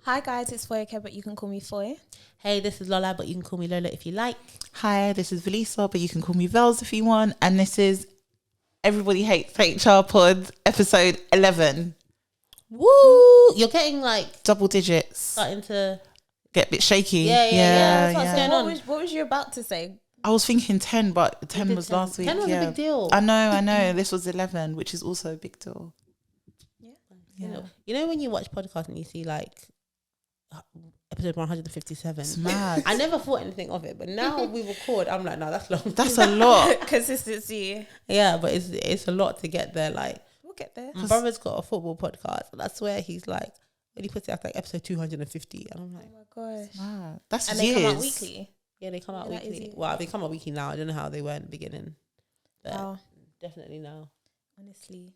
Hi guys, it's Foye, but you can call me Foye. Hey, this is Lola, but you can call me Lola if you like. Hi, this is Velisa, but you can call me Vels if you want. And this is Everybody Hates HR Pod, episode 11. Woo! You're getting like Double digits. starting to Get a bit shaky. Yeah. What was you about to say? I was thinking 10, but 10 was 10. last week. 10 was a big deal. I know. This was 11, which is also a big deal. Yeah. You know when you watch podcasts and you see like episode 157. It's mad. I never thought anything of it, but now we record. I'm like, no, that's long. That's a lot. Consistency. Yeah, but it's a lot to get there. Like, We'll get there. my brother's got a football podcast, and I swear he's like, when he puts it out like episode 250, and I'm like, Oh my gosh. Mad. That's And years. they come out weekly. yeah, they come out Yeah, that is weekly. it. Well, they come out weekly now. I don't know how they were in the beginning, but Wow. definitely now. Honestly,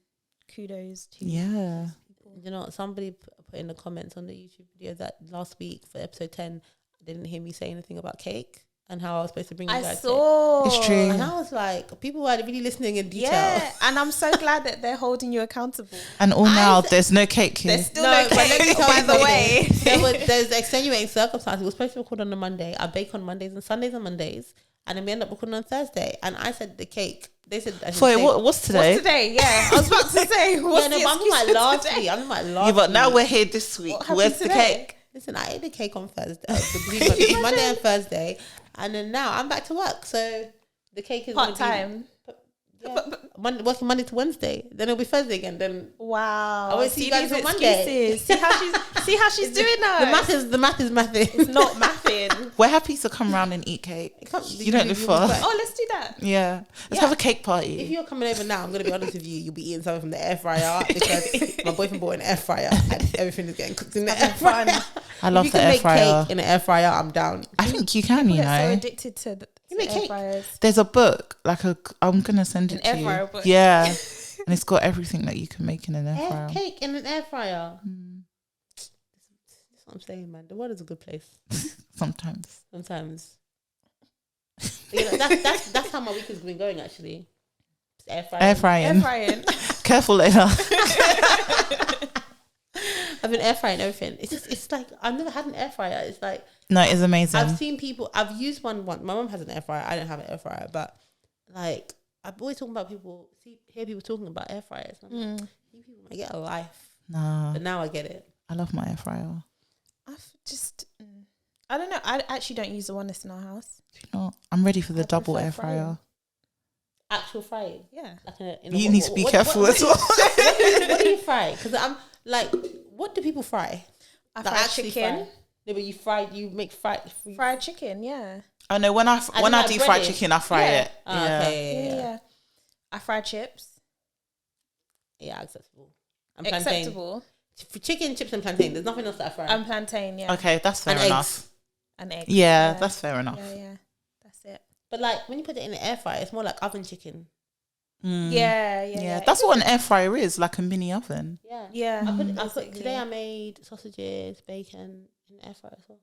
kudos to Yeah. people. You know, somebody put in the comments on the YouTube video that last week for episode 10, they didn't hear me say anything about cake and how I was supposed to bring you I guys saw. It's true. cake. And I was like, people were really listening in detail. Yeah, and I'm so glad that they're holding you accountable. And now there's no cake here. There's still no but let me cake, tell by you the way. there's extenuating circumstances. We're supposed to record on a Monday. I bake on Mondays and Sundays and Mondays. And then we end up recording on Thursday. And I said the cake. They said, I should Foye, say- what's today? What's today? Yeah, I was about to say. What's Yeah, no, the but I'm excuse like for last today? week. I'm like last Yeah, but now week. we're here this week. What happened Where's the today? cake? Listen, I ate the cake on Thursday, between Monday and Thursday, and then now I'm back to work. So the cake is Part gonna be- time. Yeah, working Monday to Wednesday. Then it'll be Thursday again. Then Wow. I won't see you guys these on Monday. excuses. See how she's doing now. the math is mathing. It's not mathing. We're happy to come round and eat cake. You don't live far. Oh, let's do that. Yeah. Let's Yeah. have a cake party. If you're coming over now, I'm gonna be honest with you. You'll be eating something from the air fryer because my boyfriend bought an air fryer and everything is getting cooked in the air fryer. I love if the you can air make fryer. cake in an air fryer, I'm down. I think you can, you People get so know. addicted to the make air cake. fryers. There's a book, I'm going to send An it to air you. fryer book. Yeah. And it's got everything that you can make in an air fryer. Cake in an air fryer. That's what I'm saying, man. The world is a good place. Sometimes. Sometimes. You know, that's how my week has been going actually. Just air frying. Air frying. Air frying. Careful later. I've been air frying everything. It's like I've never had an air fryer. It's like No, it's amazing. I've seen people. I've used one once. My mom has an air fryer. I don't have an air fryer, but like I'm always talking about hear people talking about air fryers. And I'm like, you people might get a life. Nah, But now I get it. I love my air fryer. I don't know. I actually don't use the one that's in our house. You know, I'm ready for the I double prefer air frying. fryer. Actual frying. Yeah. Like You need to be careful as well. What do you fry? Because I'm like, what do people fry? I Like fry actually chicken. fry? No, but you make fried. Fried chicken, yeah. Oh no, when I do like do fried breaded. chicken, I fry Yeah. it. Oh, Yeah. okay, Yeah. I fry chips. yeah, acceptable. And plantain. Acceptable. For chicken, chips, and plantain. There's nothing else that I fry. And plantain, yeah. Okay, that's fair And enough. eggs. And eggs. Yeah, that's fair enough. Yeah. That's it. But like when you put it in the air fryer, it's more like oven chicken. Yeah. That's what an air fryer is, like a mini oven. Yeah. Yeah. Today I made sausages, bacon in the air fryer as well.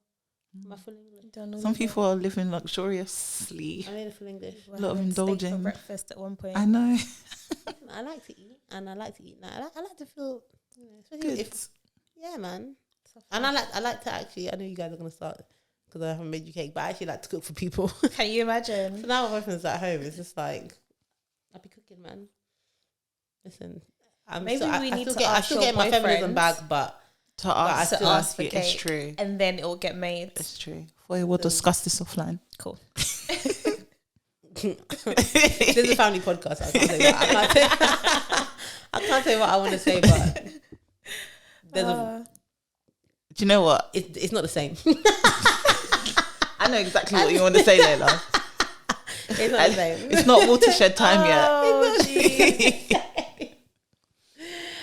Am I full English? Some people are living luxuriously. I made a full English. A lot of For indulging. breakfast at one point. I know. I like to eat, and I like to eat now. I like to feel, especially Good. if, yeah, man. And I like to actually. I know you guys are gonna start because I haven't made you cake, but I actually like to cook for people. Can you imagine? So now my boyfriend's at home. It's just like I'll be cooking, man. Listen, Maybe we need to I ask still your get my feminism boyfriend back, but To ask, to ask for you, cake. it's true. And then it will get made. It's true. We'll discuss this offline. Cool. this is a family podcast. I can't say what I want to say, but there's Do you know what? it's not the same. I know exactly what you want to say, Lola. It's not the same. It's not watershed time yet. Oh, geez.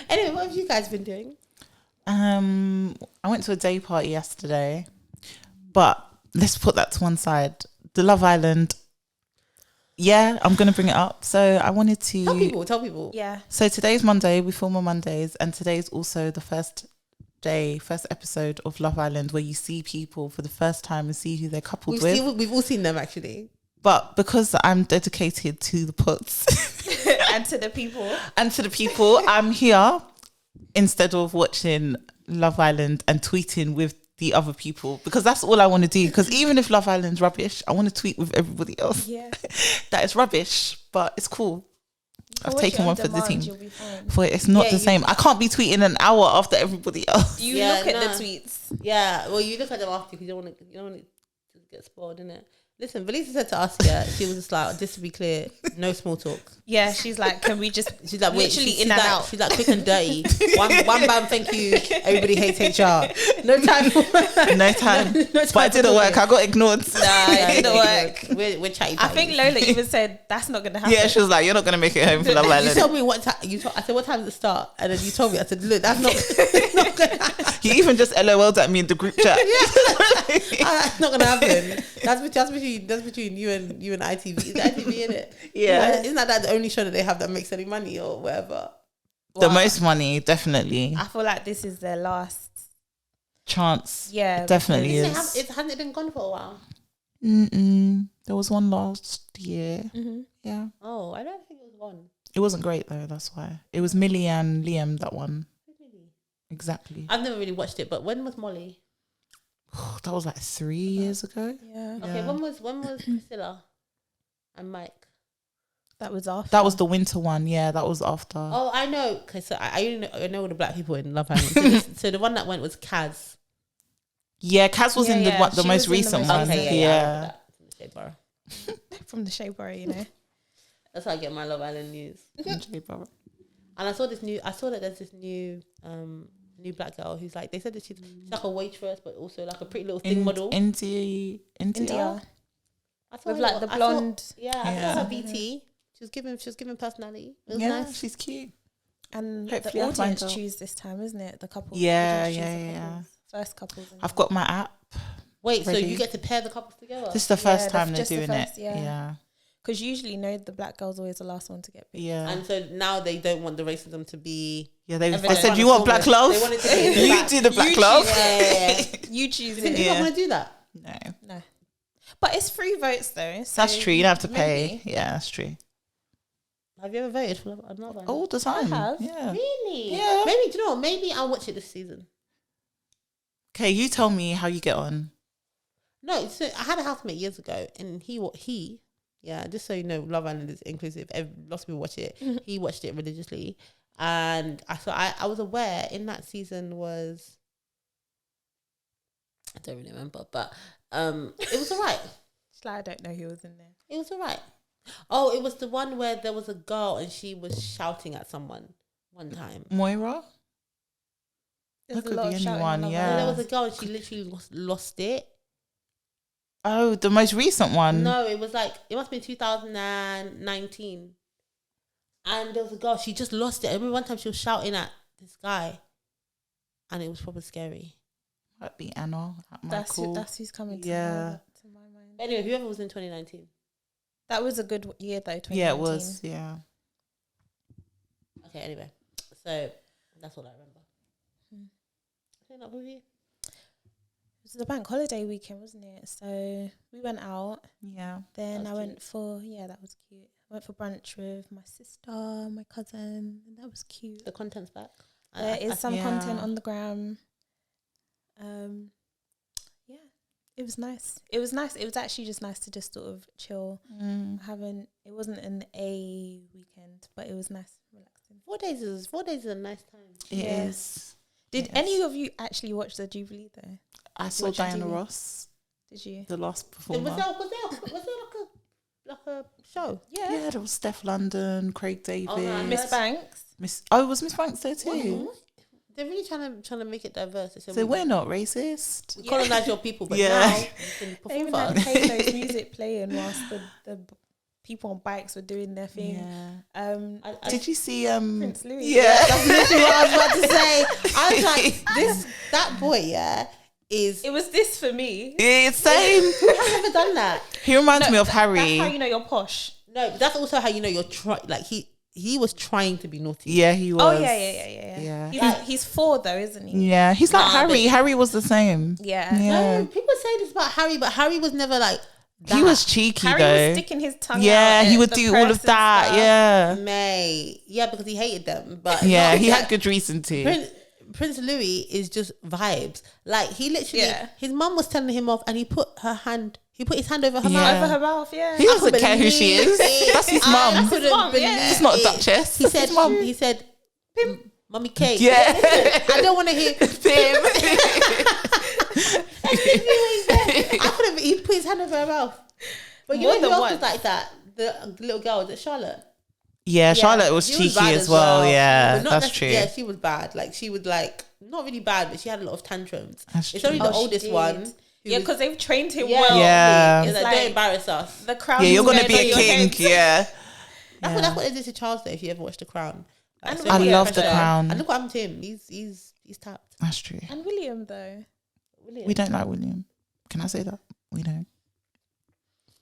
Anyway, what have you guys been doing? I went to a day party yesterday, but let's put that to one side. The Love Island. Yeah, I'm gonna bring it up. So I wanted to Tell people. Yeah. So today's Monday. We film on Mondays, and today's also the first episode of Love Island where you see people for the first time and see who they're coupled with. We've all seen them actually. But because I'm dedicated to the puts And to the people. and to the people, I'm here instead of watching Love Island and tweeting with the other people, because that's all I want to do. Because even if Love Island's rubbish, I want to tweet with everybody else. Yeah. That is rubbish, but it's cool. I've Watch taken it on one for the demand, team. you'll be fine. For it's not Yeah, the you- same. I can't be tweeting an hour after everybody else. You Yeah, look at the no. tweets. Yeah, well, you look at them after because you don't want it to get spoiled, innit? Listen, Velisa said to us, yeah, she was just like, just to be clear, no small talk. Yeah, she's like, can we just She's like, wait, literally she's in and like, out? She's like, quick and dirty. one bam, thank you. Everybody hates HR. No time for No time. no But it didn't work. I got ignored. Nah, it didn't work. We're chatty. I think Lola even said that's not gonna happen. Yeah, she was like, you're not going to make it home for Love You Island. told me what time. I said, what time does it start? And then you told me. I said, look, that's not. It's not gonna happen. You even just LOL'd at me in the group chat. That's not gonna happen. That's between you and ITV. Is ITV in it? Yeah. Isn't that the only show that they have that makes any money or whatever? The most money, definitely. I feel like this is their last. Chance. Yeah, Definitely because- is. Hasn't it been gone for a while? There was one last year. Mhm. Yeah. Oh, I don't think it was gone. It wasn't great though, that's why. It was Millie and Liam that one. Exactly. I've never really watched it, but when was Molly? That was like 3 years ago. Yeah, Okay, Yeah. when was Priscilla and Mike? that was off. That was the winter one. Yeah, that was after. Oh, I know. Okay, so I only I know all the black people in Love Island. So the one that went was Kaz. Yeah, Kaz was Yeah, in the yeah, one, the she most was in the recent most one. recent. Okay, Yeah. I remember that. From the Shea Bar. from the Shea Bar, you know. That's how I get my Love Island news. Yeah. And I saw that there's this new black girl who's like, they said that she's like a waitress, but also like a pretty little thing model. India. I saw With her- like the I saw- blonde. I Yeah. saw her BT. She was giving personality. It was Yeah, nice. she's cute. And Hopefully the I'll find audience her. choose this time, isn't it? The couple. Yeah, audience choose yeah, the yeah. couples. First couples. I've got my app. Wait, so Ready? you get to pair the couples together? This is the first Yeah, time they're just the doing first, it. yeah. Yeah. Because usually, the black girl's always the last one to get picked. Yeah. And so now they don't want the racism to be. Yeah, they Evident. said, you want black love? They want it to be You black. do the black You love. choose Yeah. You choose Do you think it. people Yeah. want to do that? No. No. But it's free votes though. So That's true. You don't have to maybe. pay. Yeah, that's true. Have you ever voted for Love Island? All the time. have. Yeah. Really? Yeah. Maybe, do you know what? Maybe I'll watch it this season. Okay, you tell me how you get on. No, so I had a housemate years ago, and yeah, just so you know, Love Island is inclusive. Lots of people watch it. He watched it religiously, and I was aware in that season was, I don't really remember, but it was alright. It's like I don't know who was in there. It was alright. Oh, it was the one where there was a girl and she was shouting at someone one time. Moira? There's That could a lot be of shouting anyone, on Love yeah. And there Island. was a girl and she literally lost it. Oh, the most recent one. No, it was like, it must be 2019. And there was a girl, she just lost it. I remember one time she was shouting at this guy. And it was probably scary. Might be Anna. That's who's coming to, Yeah. to my mind. But anyway, whoever was in 2019. That was a good year though. 2019. Yeah, it was. Yeah. Okay, anyway. So, that's what I remember. I think that was you. It was the bank holiday weekend, wasn't it? So we went out. Yeah. Then That I was went for that was cute. I went for brunch with my sister, my cousin, and that was cute. The content's back. There is some yeah. content on the gram. Yeah, it was nice. It was nice. It was actually just nice to just sort of chill. It wasn't an A weekend, but it was nice, relaxing. 4 days is a nice time. It Yeah. is. Did Yes. any of you actually watch the Jubilee though? I saw watch the Diana TV? Ross, Did you? the last Was performer. there like a show? Yeah. Yeah, there was Steph London, Craig David, Oh, no, Miss Banks. was Miss Banks there too? They're really trying to make it diverse. They said, So we're not racist. we colonize your people, but Yeah. now you can They perform even for had us. Halo's music playing whilst the people on bikes were doing their thing. Yeah. I- Did you see Prince Louis. Yeah. That's literally what I was about to say. I was like, that boy, yeah, is. It was this for me. It's same. Who has ever done that? He reminds me of That's Harry. how you know you're posh. No, but that's also how you know you're like he was trying to be naughty. Yeah, he was. Oh yeah. Yeah. He's 4 though, isn't he? Yeah, he's like Nah, Harry. Harry was the same. Yeah. Yeah. No, people say this about Harry, but Harry was never like that. He was cheeky Harry though. was sticking his tongue out. Yeah, he at would the do all press of and that. stuff. Yeah. May. Yeah, because he hated them. But Yeah, not he that- had good reason to. Prince Louis is just vibes. Like he literally, his mum was telling him off, and he put his hand over her mouth. Over her mouth, yeah. He doesn't care who she is. That's his mum. That's his mum, yeah. She's not a duchess. He said, he said, Mummy Kate. Yeah. I don't want to hear Pim. I couldn't. He put his hand over her mouth. But you know who else was like that? The little girl, was it Charlotte? Yeah, Charlotte was cheeky as well. Yeah, that's true. Yeah, she was bad. Like she was like not really bad, but she had a lot of tantrums. That's it's true. only the oldest one. Yeah, because they've trained him well. Yeah. It's like, don't embarrass us. The crown. Yeah, you're gonna be a king. Yeah. That's what they did to Charles though. If you ever watched The Crown, like, I love The Crown. And look what happened to him. He's tapped. That's true. And William though. We don't like William. Can I say that? We don't.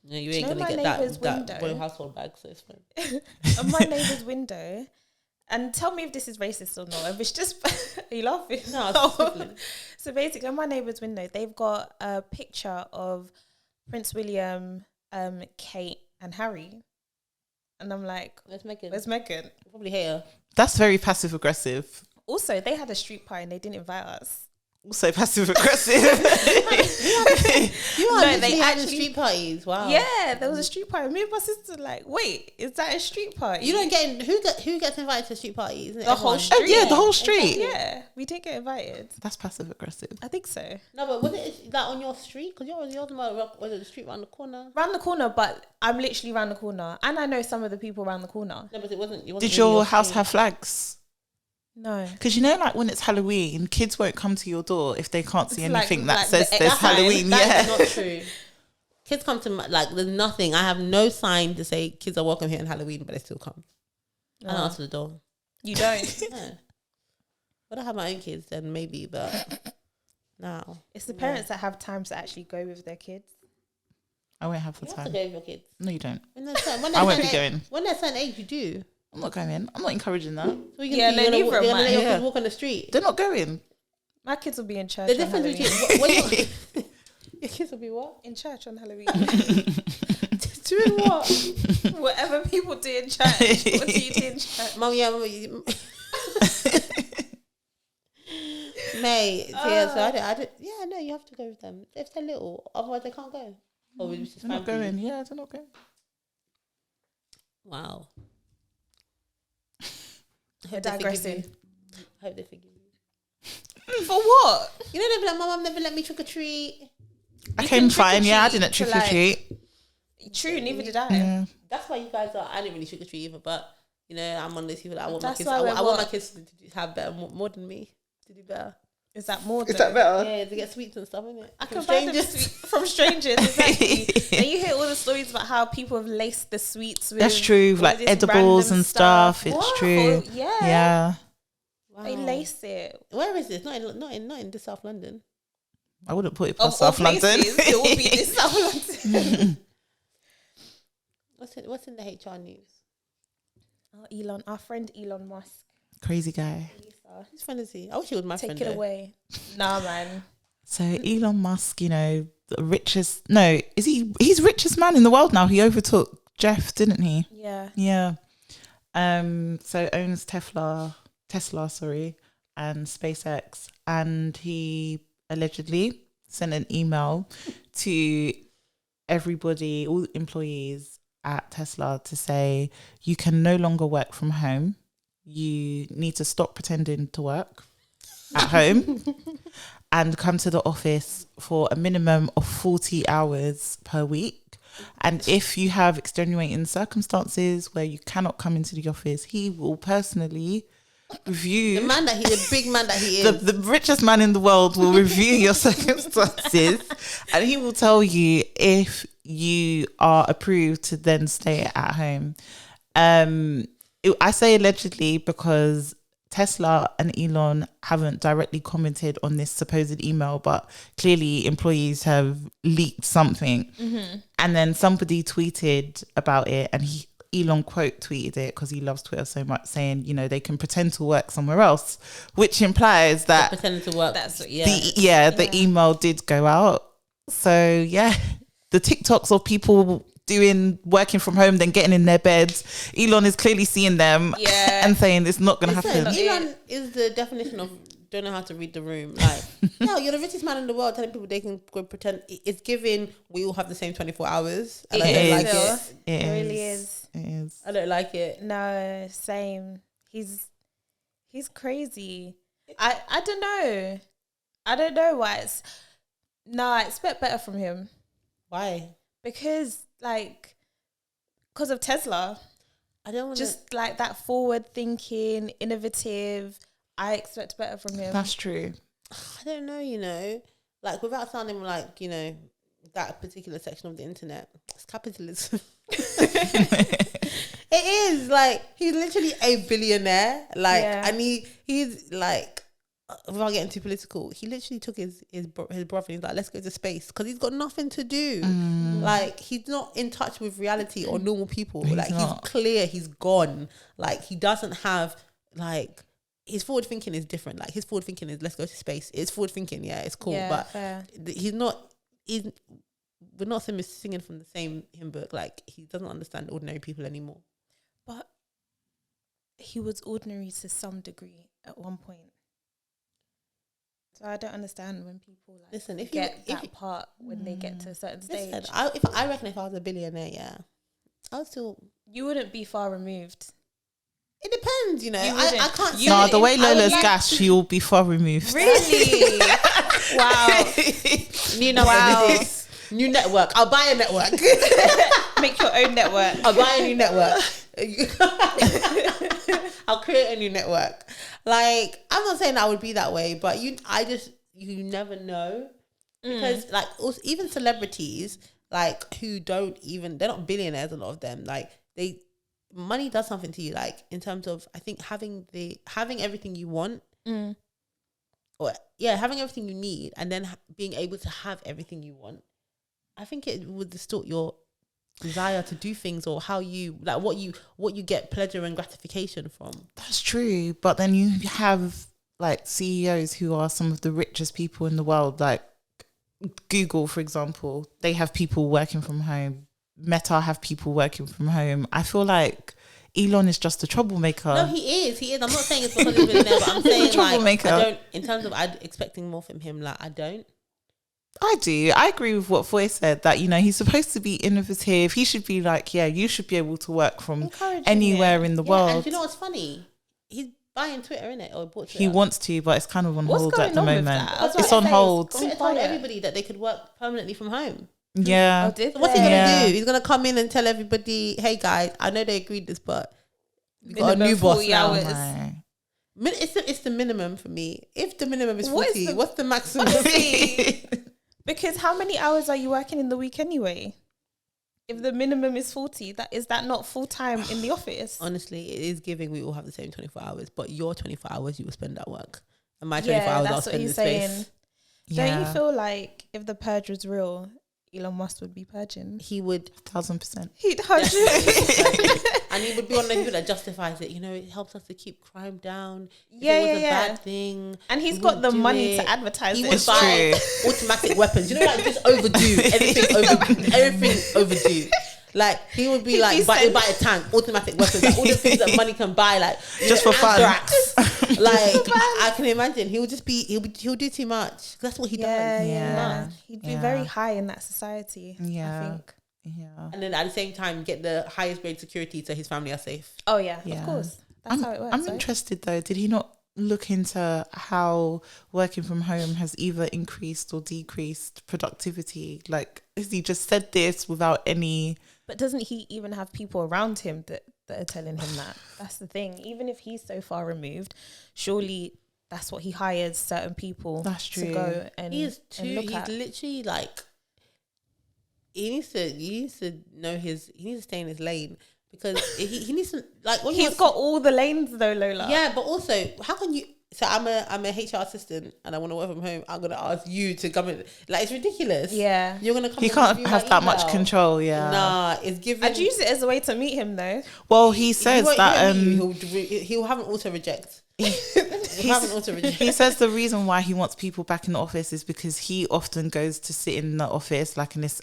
No, you ain't gonna get that royal household bag, so it's fine. On my neighbour's window, and tell me if this is racist or not. If it's just, are you laughing? No. So basically, on my neighbour's window, they've got a picture of Prince William, Kate, and Harry, and I'm like, Where's Meghan? Where's Meghan? Probably hate her. That's very passive aggressive. Also, they had a street party and they didn't invite us. Also passive aggressive. They actually street parties. Wow. Yeah, there was a street party. Me and my sister like, wait, is that a street party? You don't get who gets invited to street parties? Isn't it? The whole street. Oh, yeah, the whole street. Yeah, we did get invited. That's passive aggressive. I think so. No, but was it like on your street? Because yours was it the street around the corner? Round the corner, but I'm literally round the corner, and I know some of the people around the corner. No, but it wasn't Did really your house street. have flags? No, because you know, like when it's Halloween, kids won't come to your door if they can't see anything that like says there's Halloween. That's not true. Kids come to there's nothing. I have no sign to say kids are welcome here on Halloween, but they still come. I don't answer the door. You don't. Yeah. But I have my own kids, then maybe. But no, it's the parents that have time to actually go with their kids. I won't have the you time. have to go with your kids. No, you don't. When I won't be going. When they're a certain age, you do. I'm not going. I'm not encouraging that. So you're gonna let your kids walk on the street. They're not going. My kids will be in church. The difference between your kids will be what? In church on Halloween. Doing what? Whatever people do in church. What do you do in church? Mum, Mate, yeah, so I did, yeah, no, you have to go with them. If they're little, otherwise they can't go. Or they're not going. Yeah, they're not going. Wow. You're digressing. I hope they forgive you. For what? You know, they'll be like, my mum never let me trick or treat. I came fine. Yeah, I didn't trick or treat. True, neither did I. Yeah. That's why you guys are. I didn't really trick or treat either, but you know, I'm one of those people that I want my kids. I want my kids to have better, more than me, to do better. Is that more? Is that better? Yeah, to get sweets and stuff, isn't it? I can buy them from strangers. Exactly. And you hear all the stories about how people have laced the sweets with. That's true, like edibles and stuff. It's true. Yeah. Yeah. Wow. They lace it. Where is this? Not in the South London. I wouldn't put it past South London. It will be in South London. What's in the HR news? Oh, Elon, our friend Elon Musk. Crazy guy. Velisa. Whose friend is he? I wish he was my friend. Take it away. Nah, man. So Elon Musk, you know, the richest. No, is he? He's richest man in the world now. He overtook Jeff, didn't he? Yeah. Yeah. So owns Tesla, and SpaceX, and he allegedly sent an email to everybody, all employees at Tesla, to say you can no longer work from home. You need to stop pretending to work at home and come to the office for a minimum of 40 hours per week. And if you have extenuating circumstances where you cannot come into the office, he will personally review. The big man that he is. The richest man in the world will review your circumstances, and he will tell you if you are approved to then stay at home. I say allegedly because Tesla and Elon haven't directly commented on this supposed email, but clearly employees have leaked something. Mm-hmm. And then somebody tweeted about it, and Elon quote tweeted it because he loves Twitter so much, saying, you know, they can pretend to work somewhere else, which implies that pretending to work. The email did go out. So yeah, the TikToks of people working from home, then getting in their beds. Elon is clearly seeing them and saying it's not going to happen. Elon is the definition of don't know how to read the room. Like, no, you're the richest man in the world telling people they can go pretend. It's giving we all have the same 24 hours. And I don't like it. It really is. It is. I don't like it. No, same. He's crazy. I don't know. I don't know why it's... No, I expect better from him. Why? Because of Tesla. I don't want Just like that forward thinking, innovative. I expect better from him. That's true. I don't know, you know, like without sounding like, you know, that particular section of the internet, it's capitalism. It is like he's literally a billionaire. Like, and he's like, without getting too political, he literally took his brother and he's like, let's go to space because he's got nothing to do. Like, he's not in touch with reality or normal people. He's clear, he's gone. Like, he doesn't have like, his forward thinking is different. Like, his forward thinking is let's go to space. It's forward thinking, yeah, it's cool. Yeah, but fair. we're not singing from the same hymn book. Like, he doesn't understand ordinary people anymore. But he was ordinary to some degree at one point. So I don't understand when people like listen, if get you, that part when they get to a certain stage. Listen, I reckon if I was a billionaire, yeah, I would still. You wouldn't be far removed. It depends, you know. You I can't. No, the way Lola's gas, she'll be far removed. Really? Wow. New number. New network. I'll buy a network. Make your own network. I'll buy a new network. I'll create a new network. Like, I'm not saying I would be that way, but you never know. Because like, also, even celebrities, like, who don't even, they're not billionaires, a lot of them, like, money does something to you, like, in terms of, I think having everything you want, having everything you need, and then being able to have everything you want, I think it would distort your desire to do things, or how you, like, what you get pleasure and gratification from. That's true. But then you have like CEOs who are some of the richest people in the world, like Google, for example. They have people working from home. Meta have people working from home. I feel like Elon is just a troublemaker. No, he is. I'm not saying it's because he's a billionaire, but I'm saying, like, I don't, in terms of expecting more from him, like, I don't. I do. I agree with what Foye said, that, you know, he's supposed to be innovative. He should be like, yeah, you should be able to work from anywhere in the world. And do you know what's funny? He's buying Twitter, innit? Or bought Twitter. He wants to, but it's kind of on hold at the moment. It's on hold. Twitter told everybody that they could work permanently from home. Yeah. So what's he gonna do? He's gonna come in and tell everybody, hey guys, I know they agreed this, but we got a new boss now. It's the minimum for me. If the minimum is 40, what's the maximum? Because how many hours are you working in the week anyway? If the minimum is 40, is that not full time in the office? Honestly, it is giving we all have the same 24 hours, but your 24 hours you will spend at work, and my 24 hours I'll spend in space. Don't you feel like if the purge was real, Elon Musk would be purging? He would 1,000%. He'd 100%. And he would be one of the people that justifies it. You know, it helps us to keep crime down. If it was a bad thing. And he's got the money to advertise he it. He would buy automatic weapons. You know, like, just overdue. Everything overdue. Like, he would be like, buy a tank, automatic weapons, like, all the things that money can buy, like, just for fun. Like, I can imagine he'll do too much. That's what he does. Yeah. He'd be very high in that society. Yeah. I think. Yeah. And then at the same time, get the highest grade security so his family are safe. Oh yeah. Of course. That's how it works. I'm interested though. Did he not look into how working from home has either increased or decreased productivity? Like, has he just said this without any? But doesn't he even have people around him that are telling him that? That's the thing. Even if he's so far removed, surely that's what he hires certain people to go and he's look at. Literally like, he needs to know he needs to stay in his lane, because he needs to, like, when he's got all the lanes though, Lola. Yeah, but also, how can you? So I'm a HR assistant and I want to work from home. I'm gonna ask you to come in. Like, it's ridiculous. Yeah, you're gonna come. He can't have that much control. Yeah. Nah, it's given. I'd use it as a way to meet him though. Well, he says that he'll have an auto reject. He says the reason why he wants people back in the office is because he often goes to sit in the office, like, in this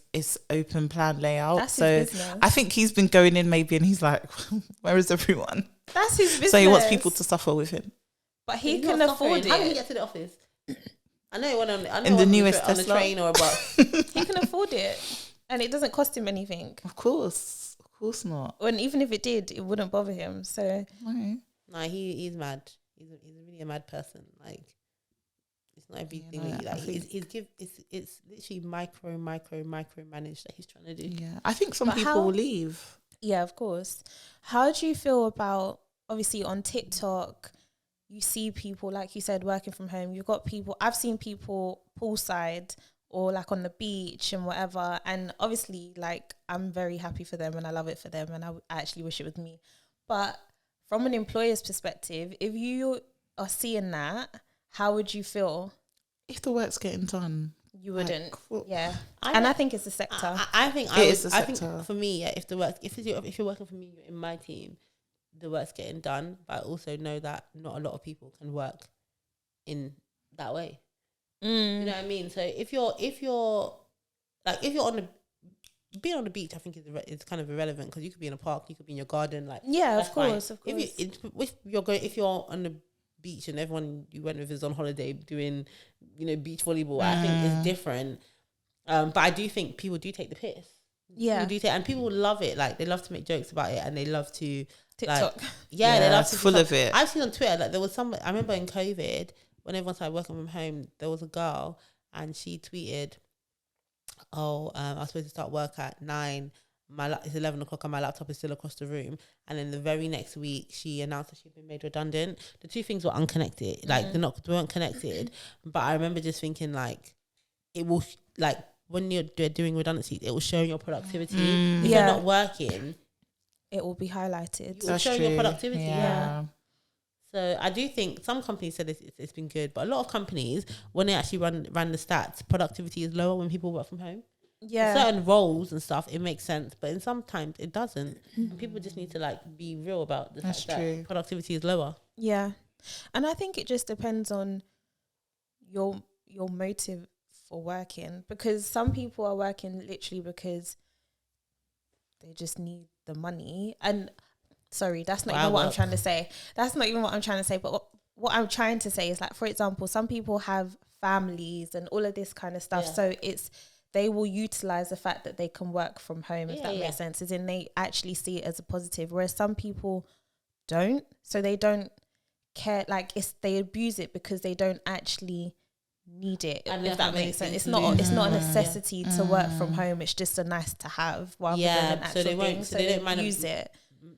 open plan layout. That's his business. I think he's been going in maybe, and he's like, where is everyone? That's his business. So he wants people to suffer with him. But he can afford How did he it. get to the office? I know he went on. I know In the on newest on a Tesla. train or a bus. He can afford it, and it doesn't cost him anything. Of course not. And even if it did, it wouldn't bother him. So Okay. No, he's mad. He's really a mad person. Like, it's not everything that it's literally micro managed that he's trying to do. Yeah, I think some But people will leave. yeah, of course. How do you feel about, obviously on TikTok, you see people, like you said, working from home. You've got people, I've seen people poolside or like on the beach and whatever. And obviously, like, I'm very happy for them and I love it for them. And I actually wish it was me. But from an employer's perspective, if you are seeing that, how would you feel? If the work's getting done. You wouldn't. Well, yeah. I think it's the sector. I think is the I think sector. for me, yeah, if you're working for me, you're in my team, the work's getting done. But I also know that not a lot of people can work in that way. You know what I mean? So if you're on the being on the beach, I think is kind of irrelevant because you could be in a park, you could be in your garden, like yeah, that's of course, fine. of course. If you're on the beach and everyone you went with is on holiday doing, beach volleyball, I think it's different. But I do think people do take the piss. Yeah, And people love it. Like, they love to make jokes about it and they love to TikTok. Like, they love to full of it. I've seen on Twitter, like, there was I remember in COVID when everyone started working from home, there was a girl and she tweeted, I was supposed to start work at 9. It's 11 o'clock and my laptop is still across the room. And then the very next week, she announced that she'd been made redundant. The two things were unconnected. Like, they weren't connected. But I remember just thinking, like, it will, like, when you're doing redundancy, it will show your productivity. If you're not working, it will be highlighted. It will show your productivity. Yeah. So I do think some companies said it's been good, but a lot of companies, when they actually ran the stats, productivity is lower when people work from home. Yeah. For certain roles and stuff, it makes sense, but in sometimes it doesn't. And people just need to, like, be real about the fact that productivity is lower. Yeah. And I think it just depends on your motive for working, because some people are working literally because they just need the money. And sorry, that's not even what I'm trying to say. That's not even what I'm trying to say. But what I'm trying to say is, like, for example, some people have families and all of this kind of stuff. So they will utilize the fact that they can work from home, if that makes sense, as in they actually see it as a positive, whereas some people don't. So they don't care, like, they abuse it because they don't actually need it, if that makes sense. It's not a necessity to work from home. It's just a nice to have rather than an actual thing. So they don't use it,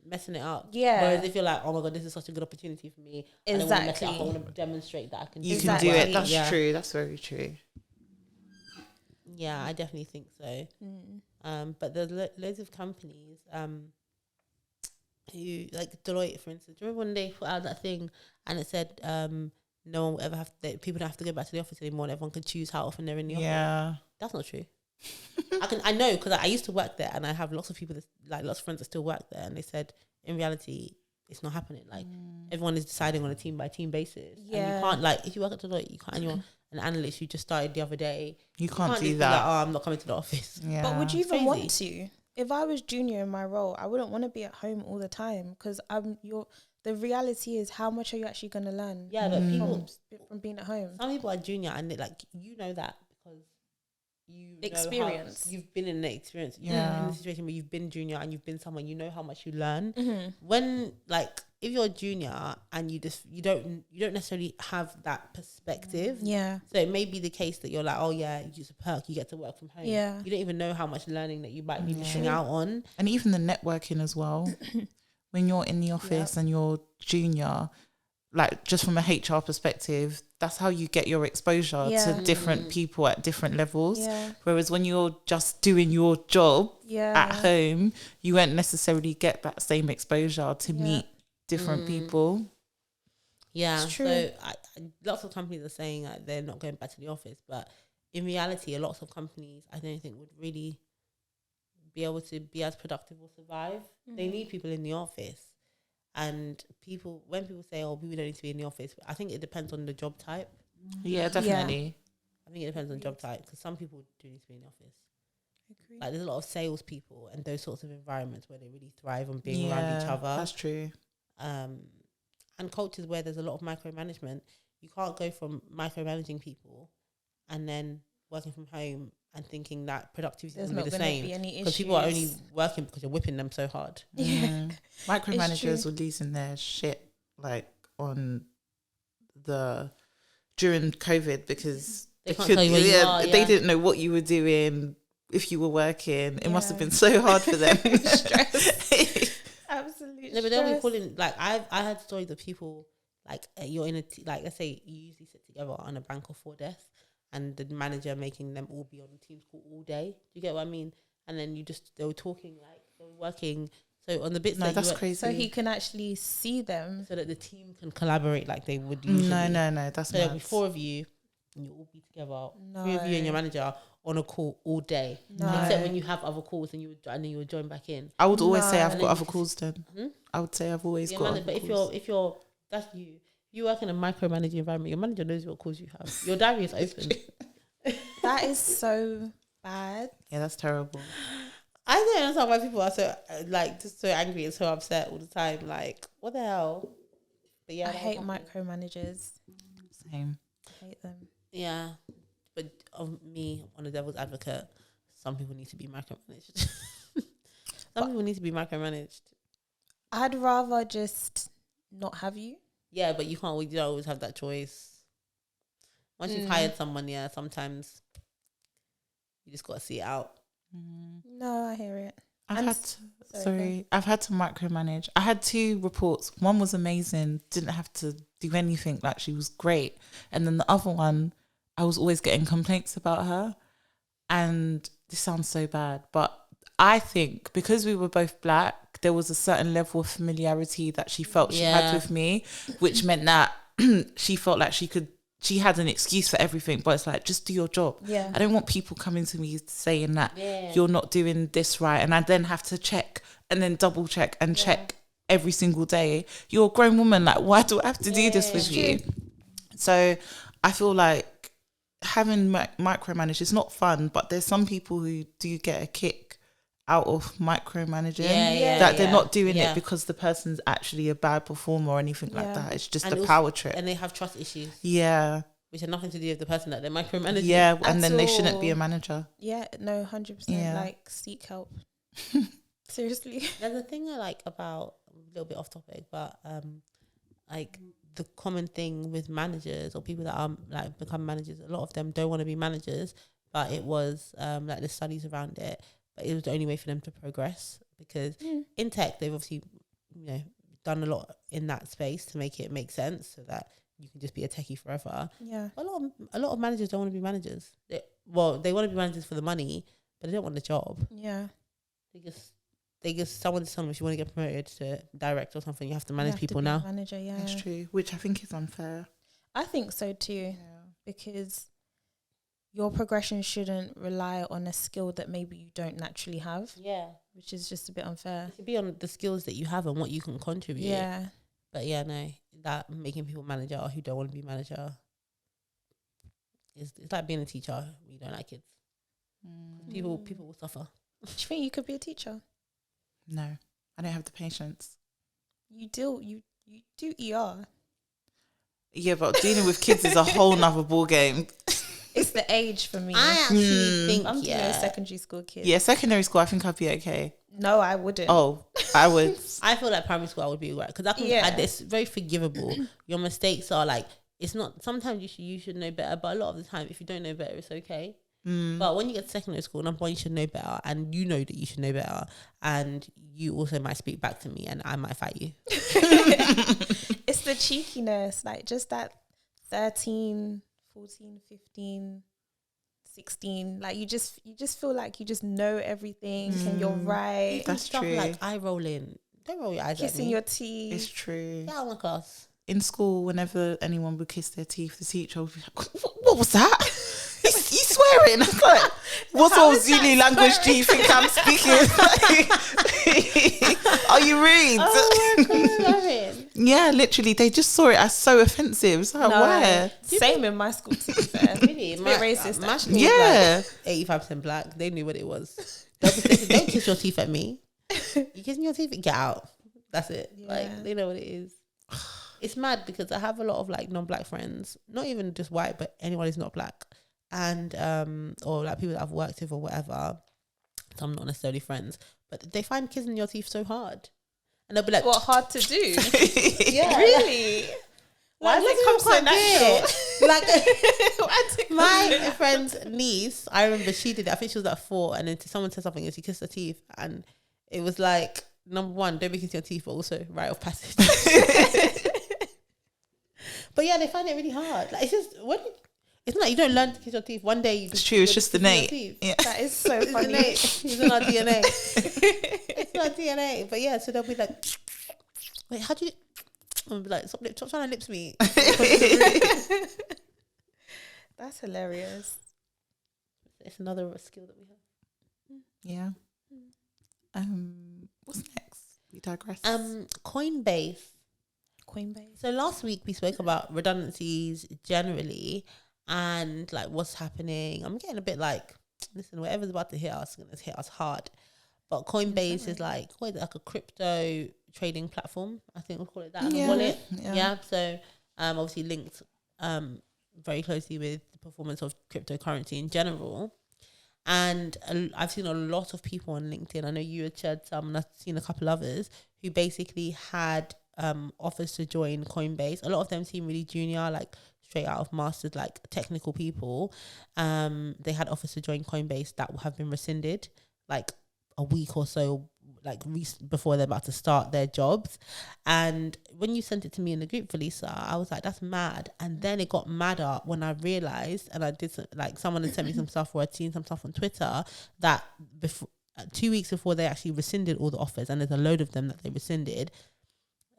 messing it up. Yeah. Whereas if you're like, oh my god, this is such a good opportunity for me, exactly, I want to demonstrate that I can. You can do it. That's true. That's very true. Yeah, I definitely think so. But there's loads of companies who, like Deloitte, for instance. Do you remember when they put out that thing and it said no one will ever people don't have to go back to the office anymore, and everyone can choose how often they're in the office? Yeah, that's not true. I know, because I used to work there and I have lots of people lots of friends that still work there, and they said in reality it's not happening. Like, everyone is deciding on a team by team basis. And you can't, like, if you work at Deloitte, you can't, and you're an analyst who just started the other day, you can't do just that. be like, oh, I'm not coming to the office. Yeah. But would you even want to? If I was junior in my role, I wouldn't want to be at home all the time, because the reality is, how much are you actually going to learn? Yeah, but people from being at home. Some people are junior and they, like, that because you experience. You've been in the experience. You've been in a situation where you've been junior and you've been someone, you know how much you learn. When, like, if you're a junior and you don't necessarily have that perspective. Yeah. So it may be the case that you're like, oh yeah, it's a perk, you get to work from home. Yeah. You don't even know how much learning that you might be missing out on. And even the networking as well. When you're in the office and you're junior, like, just from a HR perspective, that's how you get your exposure to different people at different levels. Yeah. Whereas when you're just doing your job at home, you won't necessarily get that same exposure to meet different people. Yeah, so lots of companies are saying that they're not going back to the office, but in reality, a lot of companies, I don't think, would really be able to be as productive or survive. They need people in the office. And when people say, oh, people don't need to be in the office, I think it depends on the job type. Yeah, definitely. I think it depends on job type, because some people do need to be in the office. Agree. Like, there's a lot of salespeople and those sorts of environments where they really thrive on being around each other. That's true. and cultures where there's a lot of micromanagement, you can't go from micromanaging people and then working from home and thinking that productivity is going to be the same, because people are only working because you're whipping them so hard. Yeah, Micromanagers were losing their shit like during COVID because they can't tell you where you are, they didn't know what you were doing if you were working. It must have been so hard for them. Stress. Absolutely. No, but they'll be calling, like, I had stories of people, like, you're in like, let's say you usually sit together on a bank of 4 desks, and the manager making them all be on the Teams call all day. Do you get what I mean? And then they were talking, like, they were working. So on the bits that's crazy. So he can actually see them, so that the team can collaborate like they would usually. No, that's so there'll be 4 of you, and you'll all be together. 3 of you and your manager on a call all day. Except when you have other calls and you would join back in. I would always say I've got other calls then. I would say I've always got other but calls. if you're that's you. You work in a micromanaging environment, your manager knows what calls you have. Your diary is open. That is so bad. Yeah, that's terrible. I don't understand why people are so just so angry and so upset all the time. Like, what the hell? But yeah, I hate micromanagers. Same. I hate them. Yeah, but of me, on the devil's advocate, some people need to be micromanaged. People need to be micromanaged. I'd rather just not have you. Yeah, but you can't. You don't always have that choice. Once you've hired someone, sometimes you just got to see it out. No, I hear it. I've had to micromanage. I had 2 reports. One was amazing, didn't have to do anything, like she was great. And then the other one, I was always getting complaints about her. And this sounds so bad, but I think because we were both black, there was a certain level of familiarity that she felt she had with me, which meant that she felt like she had an excuse for everything, but it's like, just do your job. Yeah. I don't want people coming to me saying that you're not doing this right. And I then have to check and then double check and check every single day. You're a grown woman. Like, why do I have to do this with you? So I feel like having micromanage is not fun, but there's some people who do get a kick out of micromanaging that they're not doing it because the person's actually a bad performer or anything like that. It's just a power trip, and they have trust issues, which have nothing to do with the person that they're micromanaging. And then they shouldn't be a manager. 100%. Like, seek help. Seriously. There's a thing I like about, a little bit off topic, but like the common thing with managers or people that are like become managers, a lot of them don't want to be managers, but it was like the studies around it. But it was the only way for them to progress, because in tech, they've obviously, done a lot in that space to make it make sense so that you can just be a techie forever. Yeah. A lot of managers don't want to be managers. They want to be managers for the money, but they don't want the job. Yeah. They just someone if you want to get promoted to director or something, you have to manage people now. Manager, yeah. That's true, which I think is unfair. I think so too, because your progression shouldn't rely on a skill that maybe you don't naturally have. Yeah. Which is just a bit unfair. It should be on the skills that you have and what you can contribute. Yeah. But that making people manager who don't want to be manager it's like being a teacher. You don't like kids. People will suffer. Do you think you could be a teacher? No, I don't have the patience. You do ER. Yeah, but dealing with kids is a whole nother ball game. It's the age for me. I actually think I'm doing a secondary school kid. Yeah, secondary school, I think I'd be okay. No, I wouldn't. Oh, I would. I feel like primary school I would be alright, because it's very forgivable. Your mistakes are like, it's not. Sometimes you should know better, but a lot of the time, if you don't know better, it's okay. But when you get to secondary school, number one, you should know better, and you know that you should know better, and you also might speak back to me, and I might fight you. It's the cheekiness, like just that 13, 14, 15, 16. Like you just feel like you just know everything and you're right. Even That's stuff true. like eye rolling. Don't roll your eyes at me. Kissing your teeth. It's true. Yeah, one class. In school, whenever anyone would kiss their teeth, the teacher would be like, what was that? He's swearing. I was like, what sort of Zulu language do you think I'm speaking? Are you rude? Oh my God, swearing. Yeah, literally, they just saw it as so offensive. It's like, where? Same in my school, to be fair. Really? It's a bit racist. My school Yeah. was like 85% black. They knew what it was. Don't kiss your teeth at me. You kiss me your teeth, get out. That's it. Yeah. Like, they know what it is. it's mad because I have a lot of like non-black friends, not even just white, but anyone who's not black, and or like people that I've worked with or whatever. So I'm not necessarily friends, but they find kissing your teeth so hard, and they'll be like, What hard to do? yeah, Really? Why does it come so natural? Like my friend's niece, I remember she did it. I think she was at 4, and then someone said something and she kissed her teeth, and it was like, number one, don't be kissing your teeth, but also rite of passage. But yeah, they find it really hard. Like, it's just it's not, you don't learn to kiss your teeth. One day it's true. It's just innate. Yeah. That is so funny. It's in our DNA. It's in our DNA. But yeah, so they'll be like, wait, how do you? I'll be like, stop trying to lips me. That's hilarious. It's another skill that we have. Yeah. What's next? We digress. Coinbase. Coinbase. So last week we spoke about redundancies generally and like what's happening. I'm getting a bit like, listen, whatever's about to hit us is going to hit us hard. But Coinbase is like, what is it, like a crypto trading platform? I think we'll call it that. Yeah. Wallet. Yeah. Yeah. So obviously linked very closely with the performance of cryptocurrency in general. And I've seen a lot of people on LinkedIn. I know you had shared some, and I've seen a couple others who basically had offers to join Coinbase. A lot of them seem really junior, like straight out of masters, like technical people. They had offers to join Coinbase that have been rescinded like a week or so, like before they're about to start their jobs. And when you sent it to me in the group, Velisa, I was like, that's mad. And then it got madder when I realized, and I did like, someone had sent me some stuff, or I'd seen some stuff on Twitter that before 2 weeks before they actually rescinded all the offers, and there's a load of them that they rescinded,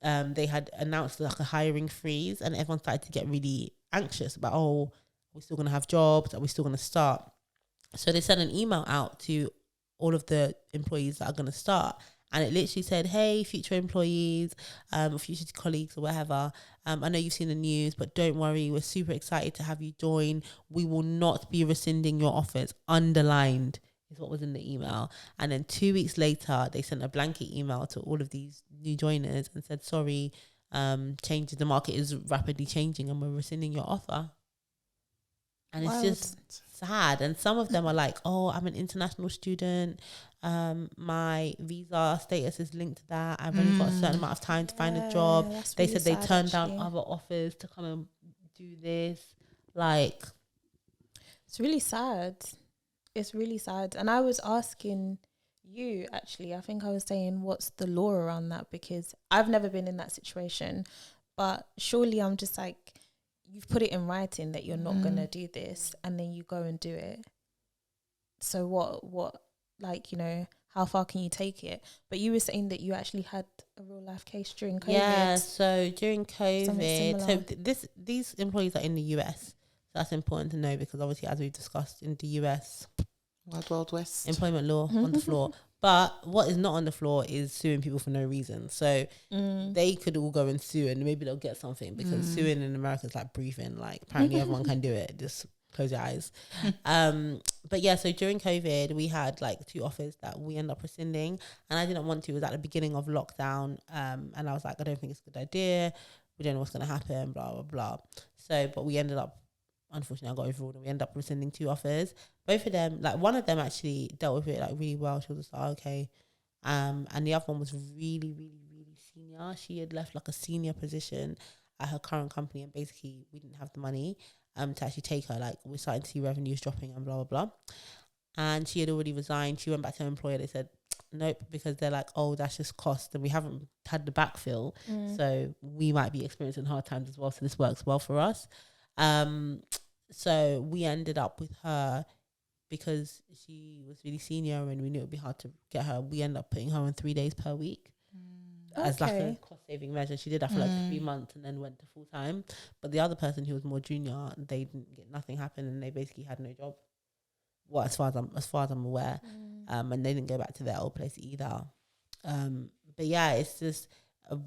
they had announced like a hiring freeze, and everyone started to get really anxious about, oh, we're still going to have jobs, are we still going to start? So they sent an email out to all of the employees that are going to start, and it literally said, hey, future employees, future colleagues or whatever, I know you've seen the news, but don't worry, we're super excited to have you join. We will not be rescinding your offers. Underlined is what was in the email. And then 2 weeks later, they sent a blanket email to all of these new joiners and said, sorry, changes, the market is rapidly changing and we're rescinding your offer. And it's just sad. And some of them are like, oh, I'm an international student. My visa status is linked to that. I've only got a certain amount of time to find a job. They said they turned down other offers to come and do this. Like, it's really sad. It's really sad. And I was asking you, actually, I think I was saying, what's the law around that? Because I've never been in that situation. But surely I'm just like, you've put it in writing that you're not going to do this, and then you go and do it. So what, like, you know, how far can you take it? But you were saying that you actually had a real life case during COVID. Yeah, so during COVID, so these employees are in the US. So that's important to know, because obviously, as we've discussed, in the US, Wild West, employment law on the floor. But what is not on the floor is suing people for no reason. So they could all go and sue, and maybe they'll get something, because suing in America is like breathing. Like, apparently everyone can do it. Just close your eyes. But yeah, so during COVID, we had like 2 offers that we ended up rescinding, and I didn't want to. It was at the beginning of lockdown, and I was like, I don't think it's a good idea. We don't know what's going to happen, blah, blah, blah. So, but we ended up, unfortunately, I got overruled, and we ended up rescinding 2 offers. Both of them, like, one of them actually dealt with it like really well. She was just like, okay. And the other one was really, really, really senior. She had left like a senior position at her current company, and basically we didn't have the money to actually take her. Like, we're starting to see revenues dropping and blah, blah, blah. And she had already resigned. She went back to her employer. They said, nope, because they're like, oh, that's just cost, and we haven't had the backfill. So we might be experiencing hard times as well. So this works well for us. So we ended up with her, because she was really senior and we knew it would be hard to get her. We ended up putting her on 3 days per week as like a cost-saving measure. She did that for like 3 months and then went to full-time. But the other person who was more junior, they didn't get, nothing happened, and they basically had no job. Well, as far as I'm aware. And they didn't go back to their old place either. But yeah, it's just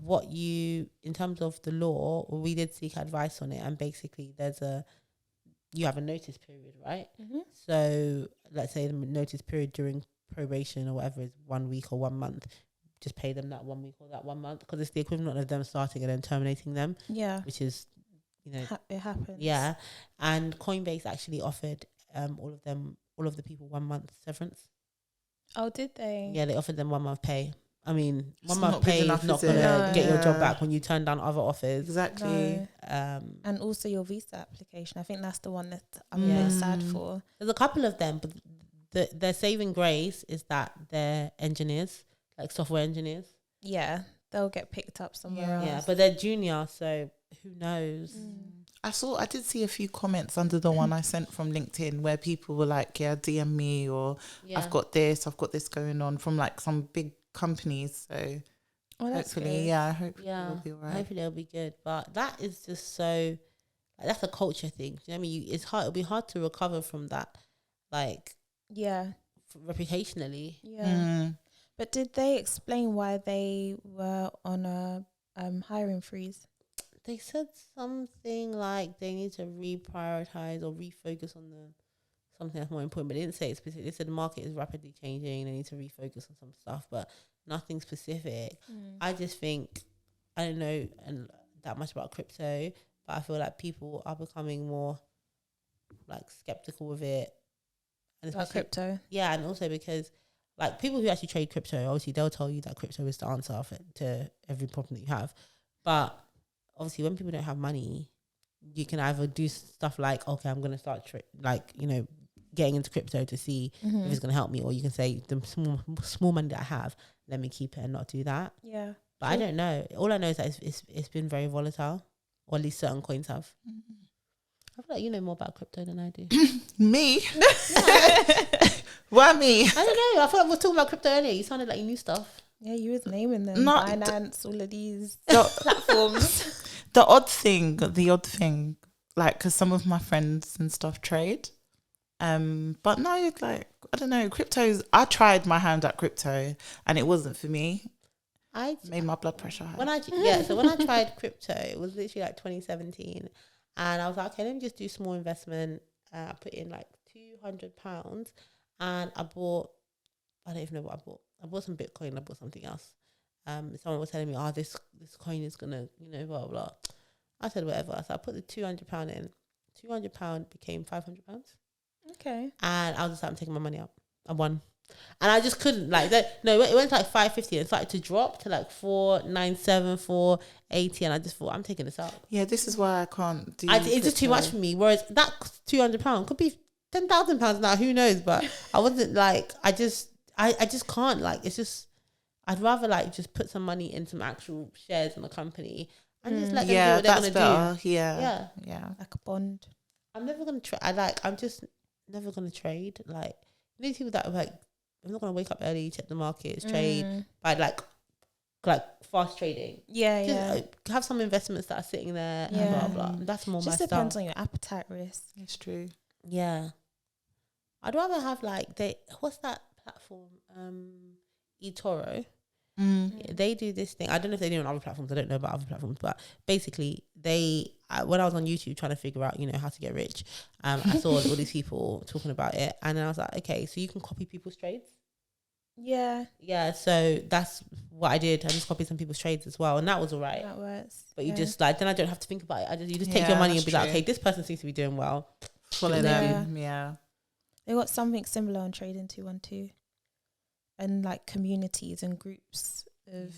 what you, in terms of the law, we did seek advice on it, and basically you have a notice period, right? So let's say the notice period during probation or whatever is 1 week or 1 month. just pay them that 1 week or that 1 month, because it's the equivalent of them starting and then terminating them, Yeah. which is, you know, It happens. yeah. And Coinbase actually offered all of the people 1 month severance. Oh, did they? Yeah, they offered them 1 month pay. I mean, It's 1 month not good pay enough, is not is going it? to get your job Yeah. back when you turn down other offers. Exactly. No. And also your visa application. I think that's the one that I'm a Yeah. bit sad for. There's a couple of them, but their saving grace is that they're engineers, like software engineers. Yeah, they'll get picked up somewhere else. Yeah, but they're junior, so who knows? I did see a few comments under the one I sent from LinkedIn where people were like, yeah, DM me, or Yeah. I've got this going on from like some big companies. So That's hopefully, good. yeah, hopefully Yeah, it'll be all right. hopefully it'll be good. But that is just so, like, that's a culture thing. Do you know what I mean? It's hard. It'll be hard to recover from that, like, Yeah. reputationally. Yeah. But did they explain why they were on a hiring freeze? They said something like they need to reprioritize or refocus on something that's more important, but they didn't say it specifically. They said the market is rapidly changing. They need to refocus on some stuff, but nothing specific. I just think, I don't know that much about crypto, but I feel like people are becoming more like skeptical of it. And About crypto? Yeah, and also because like people who actually trade crypto, obviously they'll tell you that crypto is the answer to every problem that you have. But obviously when people don't have money, you can either do stuff like, okay, I'm going to start getting into crypto to see if it's going to help me, or you can say the small money that I have, let me keep it and not do that. Yeah. But I don't know. All I know is that it's been very volatile, or at least certain coins have. I feel like you know more about crypto than I do. Me? Why me? I don't know. I thought we were talking about crypto earlier. You sounded like you knew stuff. Yeah, you was naming them. Not Binance, all of these platforms. The odd thing, like, because some of my friends and stuff trade. But no, like, I don't know, I tried my hand at crypto and it wasn't for me. It made my blood pressure high. So when I tried crypto, it was literally like 2017, and I was like, okay, let me just do small investment. I put in like £200, and I don't even know what I bought. I bought some Bitcoin. I bought something else. Someone was telling me, this coin is gonna, blah blah blah. I said whatever. So I put the £200 in. £200 became £500. Okay. And I was just like, I'm taking my money out. I won. And I just couldn't, like, it went to like 550 and it started to drop to like 497, 480, and I just thought, I'm taking this out. Yeah, this is why I can't do It's just too much for me. Whereas that £200 could be £10,000 now, who knows? But I wasn't like, I just can't, like, it's just, I'd rather like just put some money in some actual shares in a company and just let them do what they're gonna do. Yeah. Like a bond. I'm never gonna trade. I'm just never gonna trade. Like, these people that are like, I'm not gonna wake up early, check the markets, trade by like fast trading. Yeah, Just have some investments that are sitting there. Yeah. And blah blah. That's more just my style. depends on your appetite risk. It's true. Yeah, I'd rather have like what's that platform? eToro. Yeah, they do this thing. I don't know if they do on other platforms. I don't know about other platforms, but basically when I was on YouTube trying to figure out, how to get rich, I saw all these people talking about it, and then I was like, okay, so you can copy people's trades. Yeah. So that's what I did. I just copied some people's trades as well, and that was all right. That works. But you just like, then I don't have to think about it. You just take your money and be like, okay, this person seems to be doing well. Follow them. Yeah. They got something similar on Trading 212, and like communities and groups of.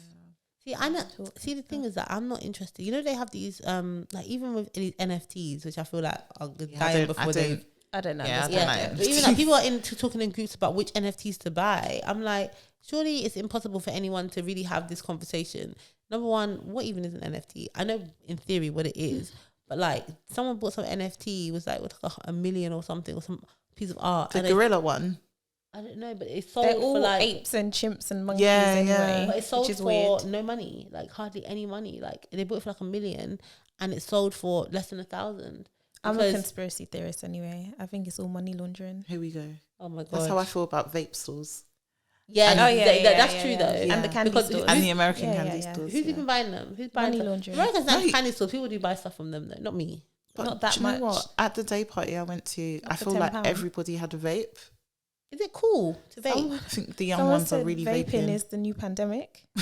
See, the thing is that I'm not interested. They have these like, even with these NFTs, which I feel like are dying before they. I don't know. Yeah, but even like people are into talking in groups about which NFTs to buy. I'm like, surely it's impossible for anyone to really have this conversation. Number one, what even is an NFT? I know in theory what it is, but like someone bought some NFT, was like $1 million or something, or some piece of art. The gorilla one. I don't know, but it's sold They're all for like apes and chimps and monkeys anyway. But it's sold which is for weird. no money, like hardly any money. Like they bought it for like $1 million, and it sold for less than 1,000. I'm a conspiracy theorist anyway. I think it's all money laundering. Here we go. Oh my god, that's how I feel about vape stores. Yeah, that's true though. Yeah. And the candy stores. And the American candy stores. Who's even buying them? Who's buying money laundering? Americans have candy stores. People do buy stuff from them though, not me. But not that do you know much. what? At the day party I went to, I for feel like £10. everybody had a vape. Is it cool to vape? I think the young Someone ones are said really vaping vaping. is the new pandemic. I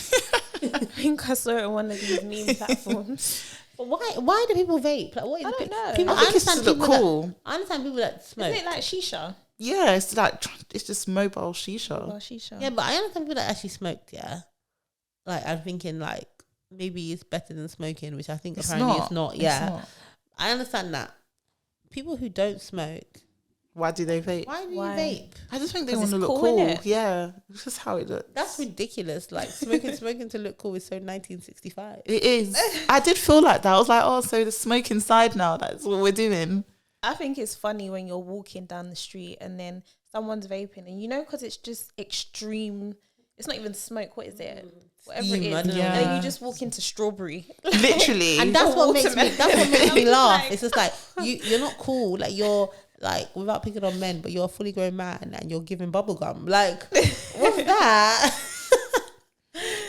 think I saw it on one of these meme platforms. But why do people vape? Like, what is I don't know. People, I think it's to look cool. I understand people that smoke. Isn't it like shisha? Yeah, it's like it's just mobile shisha. Well, shisha. Yeah, but I understand people that actually smoked. Yeah, like I'm thinking like maybe it's better than smoking, which I think apparently it's not. Yeah, It's not. I understand that. People who don't smoke, Why do they vape? why do you Why? vape? I just think they 'Cause want to it's look cool, cool. innit? Yeah, it's just how it looks. That's ridiculous. Like smoking to look cool is so 1965. It is. I did feel like that. I was like, oh, so the smoking side now. That's what we're doing. I think it's funny when you're walking down the street and then someone's vaping, and because it's just extreme. It's not even smoke. What is it? Whatever Steam, it I is, don't know. and then Yeah. you just walk into strawberry. Literally. And that's what makes me. That's what makes me I'm laugh. like- It's just like you're not cool. Like you're like without picking on men, but you're a fully grown man and you're giving bubble gum. Like what's that?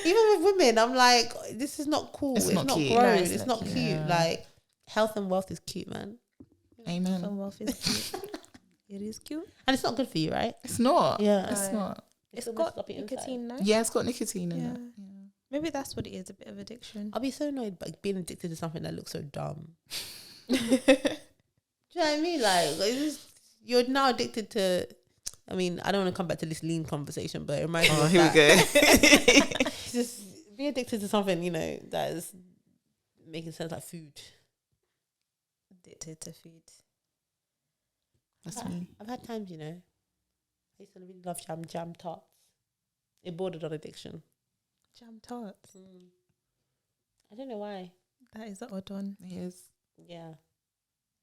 Even with women, I'm like, this is not cool. It's It's, not not cute. grown. No, it's, it's not not cute. cute. Like health and wealth is cute, man. Amen. Commonwealth is cute. It is cute. And it's not good for you, right? It's not. Yeah. It's No. not. It's still got messes up your inside. nicotine, no? Yeah, it's got nicotine in Yeah. it. Maybe that's what it is, a bit of addiction. I'll be so annoyed by being addicted to something that looks so dumb. Do you know what I mean? Like it's just, you're now addicted to. I mean, I don't want to come back to this lean conversation, but it reminds me Oh, of here we that. go. Just be addicted to something, that is making sense, like food. Addicted to food. That's me. I've had times, I used to really love jam tarts. It bordered on addiction. Jam tarts. I don't know why. That is the odd one. It is. Yeah.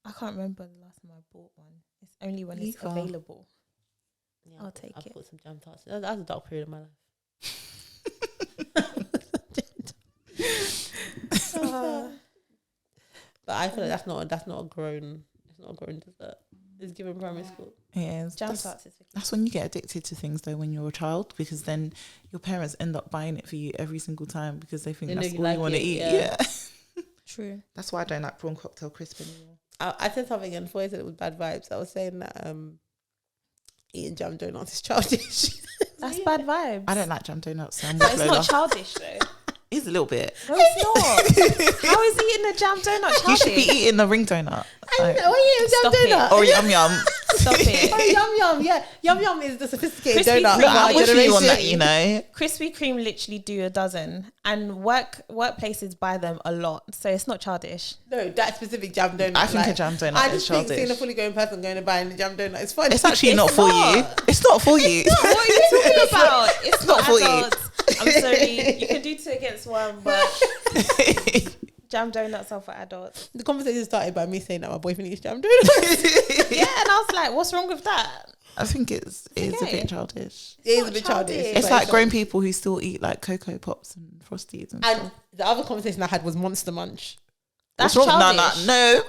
I can't remember the last time I bought one. It's only when it's Either. available. Yeah, I'll take I've it. bought some jam tarts. That was a dark period of my life. But I feel like that's not a grown. It's not a grown dessert. It's given primary school. It is. Jam That's, tarts is for kids. that's when you get addicted to things though when you're a child, because then your parents end up buying it for you every single time because they think They know that's you all like you want to it, eat. yeah. Yeah. True. That's why I don't like prawn cocktail crisp anymore. I said something and Foye said it was bad vibes. I was saying that eating jam donuts is childish. That's bad vibes. I don't like jam donuts, so I'm But with it's Lola. not childish though. It's a little bit. No, it's not. How is eating a jam donut childish? You should be eating a ring donut. Like, Oh yeah, Stop jam it. donut. or yum yum. Stop Oh, it. yum yum, yeah. Yum yum is the sophisticated Krispy donut. Kreme. of our I'm with you on that, generation. you know. Krispy Kreme literally do a dozen, and workplaces buy them a lot, so it's not childish. No, that specific jam donut. I think a jam donut I is just think seeing a childish. fully grown person going to buy a jam donut is fun. It's actually It's not for you. not. It's not for you. What are you talking about? It's not not for you. adults. I'm sorry, you can do two against one, but jam donuts are for adults. The conversation started by me saying that my boyfriend eats jam donuts. Yeah, and I was like, what's wrong with that? I think it's a okay. bit childish. It is not a bit childish. childish. It's but like grown people who still eat like Cocoa Pops and Frosties and And stuff. the other conversation I had was Monster Munch. That's What's wrong? childish. No.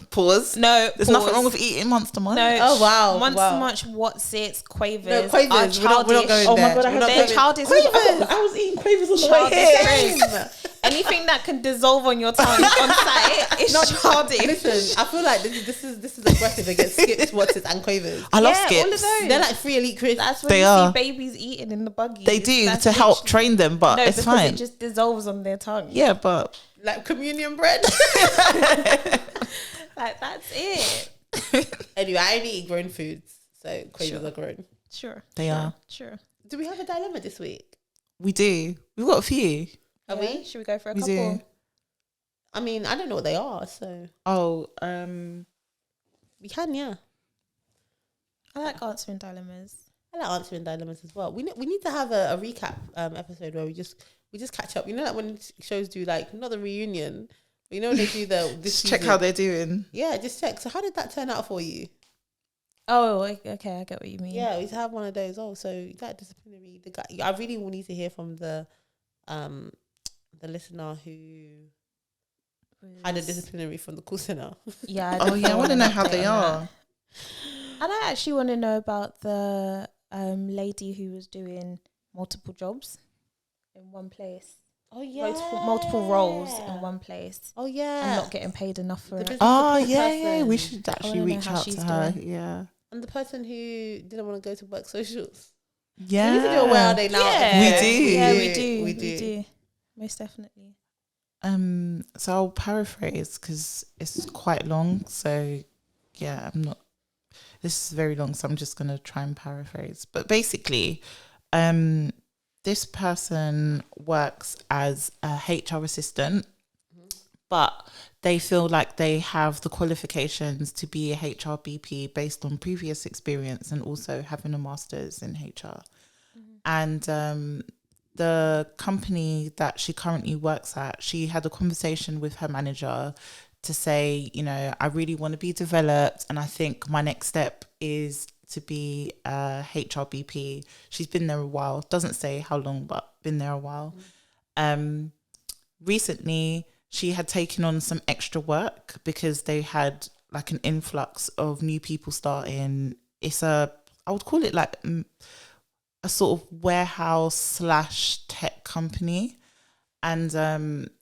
Pause. No, There's nothing wrong with eating Monster Munch. No. Oh wow! Monster wow. Munch, what's it? Quavers. No, Quavers. Are We're not childish. going Oh my there. God, I We're heard not They're going- childish. I was eating Quavers on the way Childish. here. Same. Anything that can dissolve on your tongue on site is childish. Listen, I feel like this is aggressive against Skips, Waters, and Quavers. I love Yeah, Skips. all of those. They're like free elite crisps. That's when They you are. see babies eating in the buggy. They do to help train them, but it's because fine. it just dissolves on their tongue. Yeah, but Like communion bread. Like, that's it. Anyway, I only eat grown foods, so Quavers Sure. are grown. Sure. They sure, are. Sure. Do we have a dilemma this week? we do. We've got a few. Are Yeah, we? Should we go for a We couple? do. I mean, I don't know what they are, so Oh, we can, yeah. I like answering dilemmas. I like answering dilemmas as well. We need to have a recap episode where we just catch up. You know, like when shows do like not the reunion, but you know when they do the this just check season? how they're doing. Yeah, just check. So how did that turn out for you? Oh, okay. I get what you mean. Yeah, we used to have one of those. Oh, so that disciplinary. The guy. I really will need to hear from the listener who had a disciplinary from the call center. Yeah. Oh yeah, I want to know how they are. And I actually want to know about the lady who was doing multiple jobs in one place. Oh yeah, Multiple roles in one place. Oh yeah, And not getting paid enough for The it. business Oh support yeah, yeah. person. We should actually wanna know reach how out she's to her. doing. Yeah. And the person who didn't want to go to work socials. Yeah. We need to do a where are they now? Yeah, We do. Yeah, We we do. Most definitely. So I'll paraphrase because it's quite long. So yeah, this is very long, so I'm just gonna try and paraphrase. But basically, this person works as a HR assistant, but they feel like they have the qualifications to be a HR BP based on previous experience and also having a master's in HR. And the company that she currently works at, she had a conversation with her manager to say, you know, I really want to be developed, and I think my next step is to be a HRBP. She's been there a while, doesn't say how long, but been there a while. Recently, she had taken on some extra work because they had like an influx of new people starting. I would call it like a sort of warehouse / tech company. And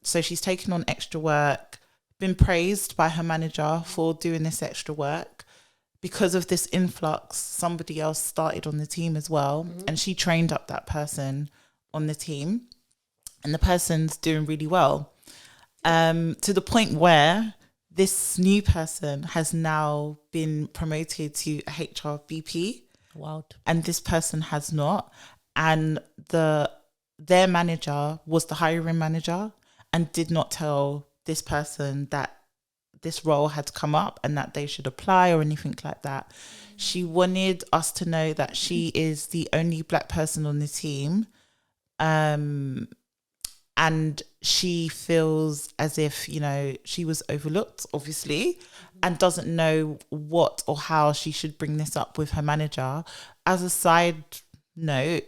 so she's taken on extra work, been praised by her manager for doing this extra work. Because of this influx, somebody else started on the team as well. And she trained up that person on the team. And the person's doing really well. To the point where this new person has now been promoted to a HR VP. Wild. And this person has not. And their manager was the hiring manager and did not tell this person that this role had come up and that they should apply or anything like that. She wanted us to know that she is the only Black person on the team. And she feels as if, you know, she was overlooked, obviously, and doesn't know what or how she should bring this up with her manager. As a side note,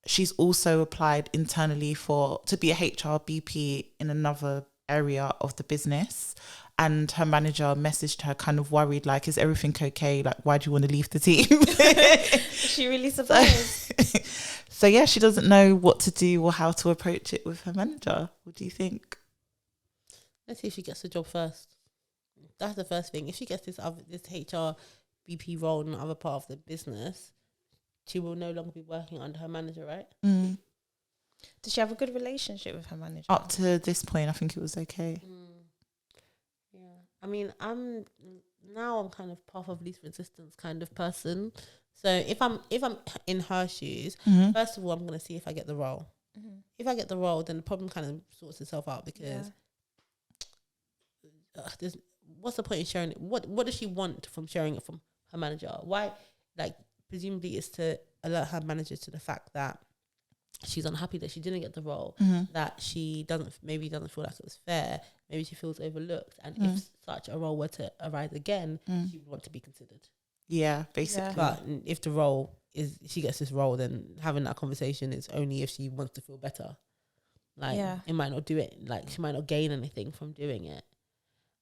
she's also applied internally to be a HR BP in another area of the business. And her manager messaged her kind of worried, like, is everything okay? Like, why do you want to leave the team? Is she really surprised? So yeah, she doesn't know what to do or how to approach it with her manager. What do you think? Let's see if she gets the job first. That's the first thing. If she gets this HR BP role in the other part of the business, she will no longer be working under her manager, right? Does she have a good relationship with her manager? Up to this point, I think it was okay. Yeah. I mean, I'm kind of path of least resistance kind of person. So if I'm in her shoes, first of all, I'm gonna see if I get the role. If I get the role, then the problem kind of sorts itself out because what's the point in sharing it? What does she want from sharing it from her manager? Why? Like, presumably it's to alert her manager to the fact that she's unhappy that she didn't get the role, that she doesn't feel like it was fair, maybe she feels overlooked, and if such a role were to arise again, she would want to be considered. Yeah, basically. But if the role she gets this role, then having that conversation is only if she wants to feel better. Like, it might not do it. Like, she might not gain anything from doing it.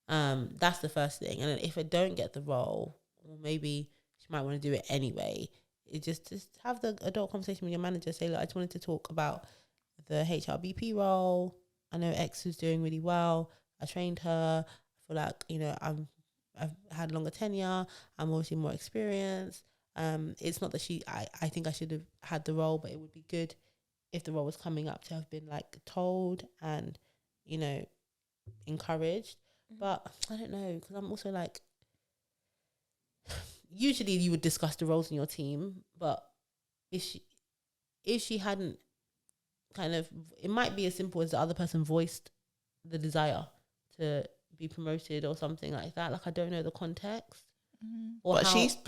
That's the first thing. And then if I don't get the role, or maybe she might want to do it anyway, it just have the adult conversation with your manager. Say, look, I just wanted to talk about the HRBP role. I know X is doing really well. I trained her. I feel like, you know, I've had longer tenure. I'm obviously more experienced. It's not that I think I should have had the role, but it would be good if the role was coming up to have been like told and, you know, encouraged. But I don't know, because I'm also like, usually you would discuss the roles in your team, but if she hadn't kind of, it might be as simple as the other person voiced the desire to be promoted or something like that. Like, I don't know the context. But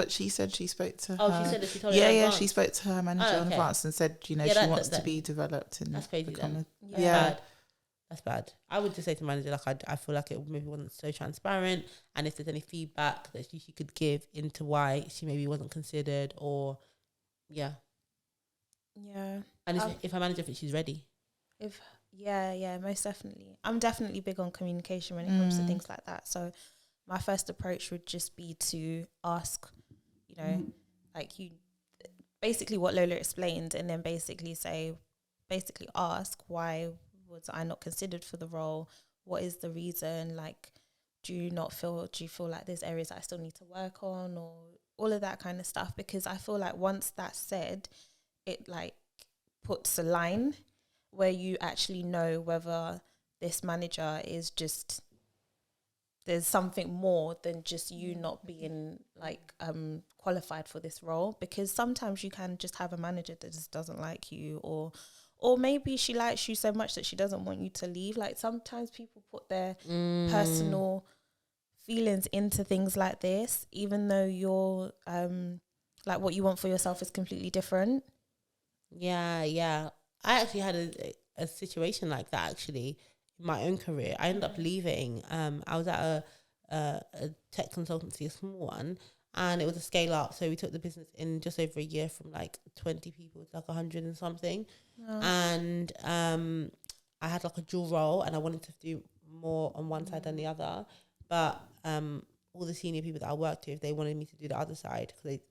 she said she spoke to her. Oh, she said that she told her in Yeah, advance. she spoke to her manager in advance and said, you know, she wants to be developed and that's crazy. That's bad. I would just say to the manager, like, I feel like it maybe wasn't so transparent, and if there's any feedback that she could give into why she maybe wasn't considered, or and if her manager thinks she's ready. Most definitely. I'm definitely big on communication when it comes to things like that. So my first approach would just be to ask, you know, like you, basically what Lola explained, and then basically ask, why was I not considered for the role? What is the reason? Like, do you feel like there's areas that I still need to work on, all of that kind of stuff, because I feel like once that's said, it like puts a line where you actually know whether this manager is just, there's something more than just you not being like qualified for this role. Because sometimes you can just have a manager that just doesn't like you, or maybe she likes you so much that she doesn't want you to leave. Like sometimes people put their personal feelings into things like this, even though you're like what you want for yourself is completely different. Yeah. I actually had a situation like that actually in my own career. I ended up leaving. I was at a tech consultancy, a small one, and it was a scale up. So we took the business in just over a year from like 20 people to like 100 and something. Oh. And I had like a dual role, and I wanted to do more on one side than the other. But all the senior people that I worked with, they wanted me to do the other side because they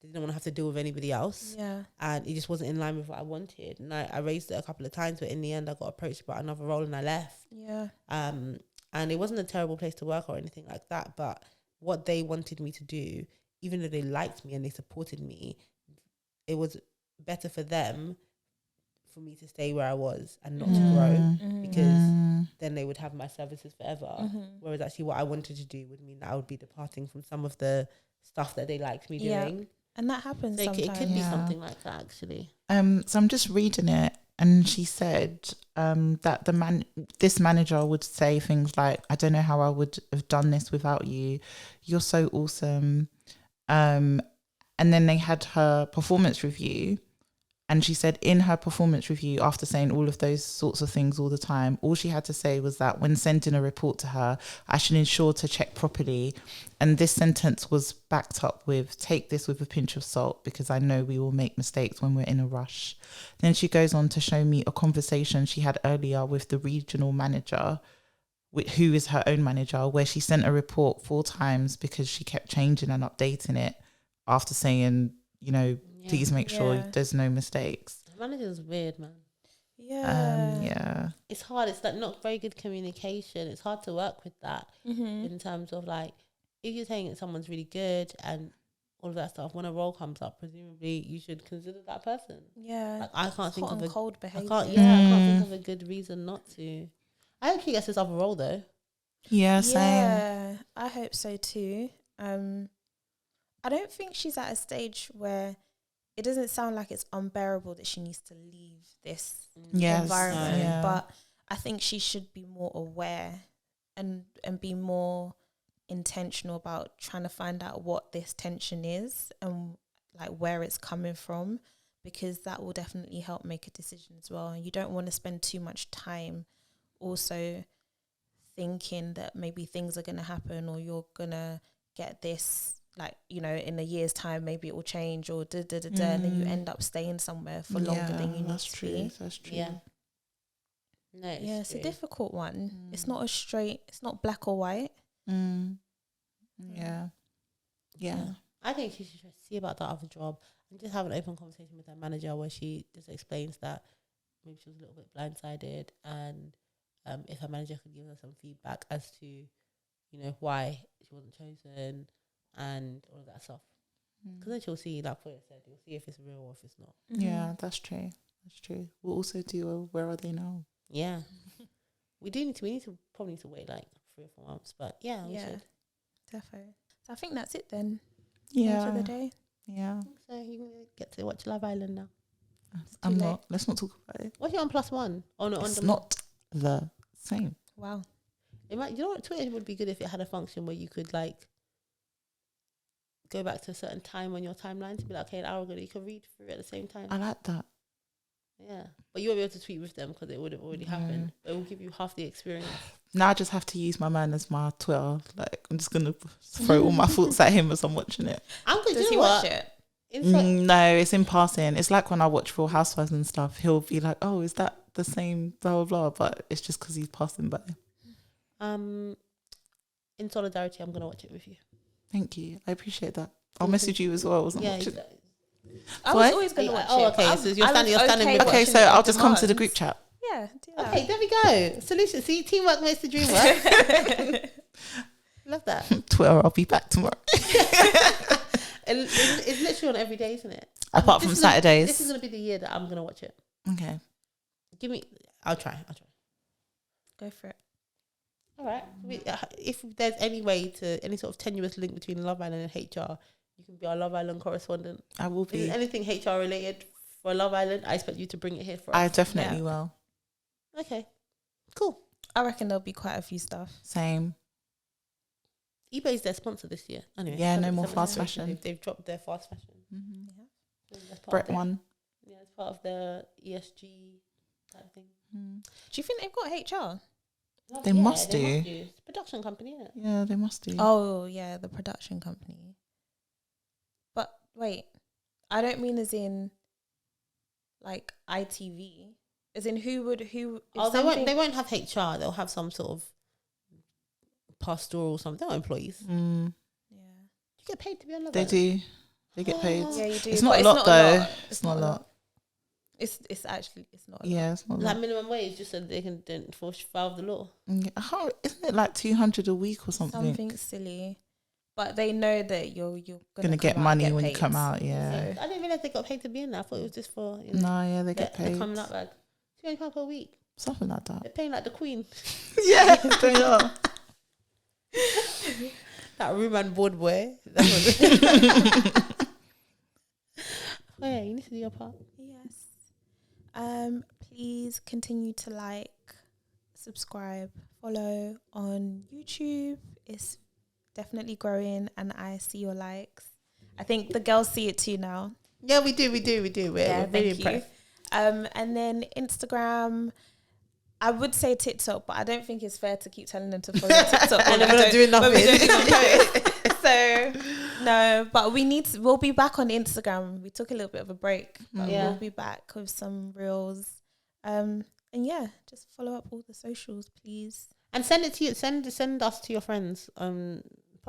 didn't want to have to deal with anybody else. Yeah. And it just wasn't in line with what I wanted. And I raised it a couple of times, but in the end, I got approached about another role and I left. Yeah. And it wasn't a terrible place to work or anything like that. But what they wanted me to do, even though they liked me and they supported me, it was better for them for me to stay where I was and not to grow, because then they would have my services forever. Whereas actually what I wanted to do would mean that I would be departing from some of the stuff that they liked me doing. And that happens so sometimes. It could be something like that, actually. So I'm just reading it, and she said that this manager would say things like, "I don't know how I would have done this without you. You're so awesome." And then they had her performance review, and she said in her performance review, after saying all of those sorts of things all the time, all she had to say was that when sending a report to her, I should ensure to check properly. And this sentence was backed up with, take this with a pinch of salt, because I know we will make mistakes when we're in a rush. Then she goes on to show me a conversation she had earlier with the regional manager, who is her own manager, where she sent a report 4 times because she kept changing and updating it after saying, please make sure there's no mistakes. Manager's weird, man. Yeah. It's hard. It's like not very good communication. It's hard to work with that in terms of like, if you're saying that someone's really good and all of that stuff, when a role comes up, presumably you should consider that person. Yeah. Like, I can't think of cold behavior. I can't think of a good reason not to. I hope she gets this other role though. Yeah, same. Yeah, I hope so too. I don't think she's at a stage where it doesn't sound like it's unbearable that she needs to leave this environment. But I think she should be more aware and be more intentional about trying to find out what this tension is and like where it's coming from, because that will definitely help make a decision as well. And you don't want to spend too much time also thinking that maybe things are going to happen or you're going to get this, like, in a year's time, maybe it will change or and then you end up staying somewhere for longer than you need to be. That's true. Yeah. No, it's a difficult one. It's not it's not black or white. Yeah. I think she should see about that other job and just have an open conversation with her manager where she just explains that maybe she was a little bit blindsided, and if her manager could give her some feedback as to, why she wasn't chosen and all of that stuff. Because then she'll see, like Foye said, you'll see if it's real or if it's not. Yeah, that's true. We'll also do a Where Are They Now? Yeah. we probably need to wait like 3 or 4 months, but we should. Definitely. So I think that's it then. Yeah. For the day. Yeah. So you can get to watch Love Island now. I'm not. Let's not talk about it. Watch it on +1. Oh no, it's not the same. Wow. It might. You know what? Twitter would be good if it had a function where you could like go back to a certain time on your timeline to be like, okay, an hour ago, you can read through it at the same time. I like that. Yeah, but you won't be able to tweet with them because it would have already happened. It will give you half the experience. Now I just have to use my man as my Twitter. Like, I'm just gonna throw all my thoughts at him as I'm watching it. I'm good. Does he watch it? No, it's in passing. It's like when I watch Real Housewives and stuff. He'll be like, "Oh, is that the same?" Blah blah blah. But it's just because he's passing by. In solidarity, I'm gonna watch it with you. Thank you. I appreciate that. I'll message you as well. I was always going to watch it. Oh, okay. So you're standing. Okay, so I'll just come to the group chat. Yeah. Do that. Okay, there we go. Solution. See, teamwork makes the dream work. Love that. Twitter, I'll be back tomorrow. It's literally on every day, isn't it? Apart from Saturdays. This is gonna be the year that I'm gonna watch it. Okay. I'll try. Go for it. All right. If there's any sort of tenuous link between Love Island and HR, you can be our Love Island correspondent. I will If there's be. anything HR related for Love Island, I expect you to bring it here for us. I definitely will. Okay. Cool. I reckon there'll be quite a few stuff. Same. eBay's their sponsor this year. Anyway, Yeah, no more fast fashion. They've dropped their fast fashion. Mm-hmm. Yeah. That's part Brett of their- one. Yeah, it's part of the ESG type thing. Mm. Do you think they've got HR? They must do. It's a production company, isn't it? Yeah, they must do. Oh yeah, the production company. But wait, I don't mean as in like ITV. As in who? If They won't have HR. They'll have some sort of pastoral something. They're employees. Mm, Yeah. You get paid to be on Love they Island. do. They get paid. Yeah, you do. It's but not a lot though. lot. It's not a lot. It's actually not. Yeah, it's not a Like lot. minimum wage, just so they can don't fall foul of the law. Yeah, isn't it like 200 a week or something? Something silly. But they know that you're Gonna get money when you come out. Yeah. I didn't realize they got paid to be in there. I thought it was just for No, yeah, they get the paid. coming up bag. £200 per week. Something like that. They're paying like the Queen. Yeah, they are. That room and board boy. That's what oh yeah, you need to do your part. Yes. Please continue to like, subscribe, follow on YouTube. It's definitely growing, and I see your likes. I think the girls see it too now. Yeah, we do. We're very impressed. And then Instagram. I would say TikTok, but I don't think it's fair to keep telling them to follow TikTok And we're not doing nothing. So no, but we'll be back on Instagram. We took a little bit of a break, but we'll be back with some reels. And yeah, just follow up all the socials, please. And send it to you. Send us to your friends. Put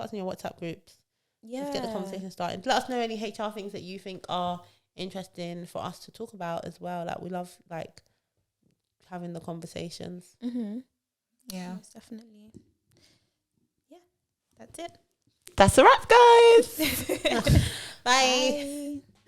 us in your WhatsApp groups. Yeah, Let's get the conversation started. Let us know any HR things that you think are interesting for us to talk about as well. Like we love having the conversations. Mm-hmm. Yeah, Most definitely. Yeah, that's it. that's a wrap, guys. Bye. Bye.